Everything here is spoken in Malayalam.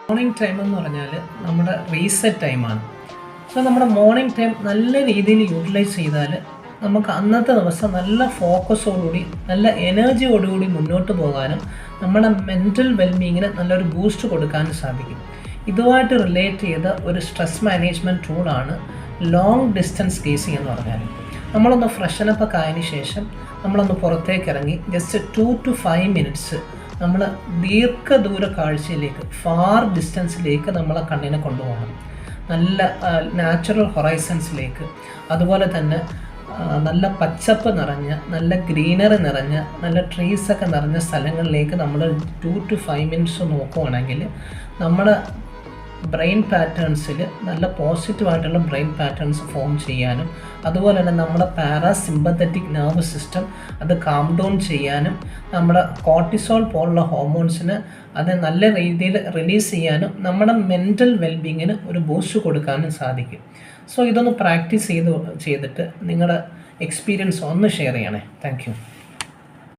മോർണിംഗ് ടൈം എന്ന് പറഞ്ഞാൽ നമ്മുടെ റീസെറ്റ് ടൈമാണ്. സോ നമ്മുടെ മോർണിംഗ് ടൈം നല്ല രീതിയിൽ യൂട്ടിലൈസ് ചെയ്താൽ നമുക്ക് അന്നത്തെ ദിവസം നല്ല ഫോക്കസോടുകൂടി നല്ല എനർജിയോടുകൂടി മുന്നോട്ട് പോകാനും നമ്മുടെ മെൻ്റൽ വെൽബീങ്ങിന് നല്ലൊരു ബൂസ്റ്റ് കൊടുക്കാനും സാധിക്കും. ഇതുമായിട്ട് റിലേറ്റ് ചെയ്ത ഒരു സ്ട്രെസ് മാനേജ്മെൻറ്റ് ടൂളാണ് ലോങ് ഡിസ്റ്റൻസ് ഗേസിംഗ് എന്ന് പറഞ്ഞാൽ. നമ്മളൊന്ന് ഫ്രഷനപ്പൊക്കെ ആയതിനു ശേഷം നമ്മളൊന്ന് പുറത്തേക്ക് ഇറങ്ങി ജസ്റ്റ് 2 to 5 മിനിറ്റ്സ് നമ്മൾ ദീർഘദൂര കാഴ്ചയിലേക്ക്, ഫാർ ഡിസ്റ്റൻസിലേക്ക് നമ്മളെ കണ്ണിനെ കൊണ്ടുപോകണം. നല്ല നാച്ചുറൽ ഹൊറൈസൺസിലേക്ക്, അതുപോലെ തന്നെ നല്ല പച്ചപ്പ് നിറഞ്ഞ, നല്ല ഗ്രീനറി നിറഞ്ഞ, നല്ല ട്രീസൊക്കെ നിറഞ്ഞ സ്ഥലങ്ങളിലേക്ക് നമ്മൾ 2 to 5 മിനിറ്റ്സ് നോക്കുവാണെങ്കിൽ നമ്മുടെ ബ്രെയിൻ പാറ്റേൺസിൽ നല്ല പോസിറ്റീവായിട്ടുള്ള ബ്രെയിൻ പാറ്റേൺസ് ഫോം ചെയ്യാനും, അതുപോലെ തന്നെ നമ്മുടെ പാരാസിമ്പത്തറ്റിക് നെർവ് സിസ്റ്റം അത് കാം ഡൗൺ ചെയ്യാനും, നമ്മുടെ കോർട്ടിസോൾ പോലുള്ള ഹോർമോൺസിന് അത് നല്ല രീതിയിൽ റിലീസ് ചെയ്യാനും, നമ്മുടെ മെൻ്റൽ വെൽബീങ്ങിന് ഒരു ബൂസ്റ്റ് കൊടുക്കാനും സാധിക്കും. സോ ഇതൊന്ന് പ്രാക്ടീസ് ചെയ്തിട്ട് നിങ്ങളുടെ എക്സ്പീരിയൻസ് ഒന്ന് ഷെയർ ചെയ്യണേ. Thank you.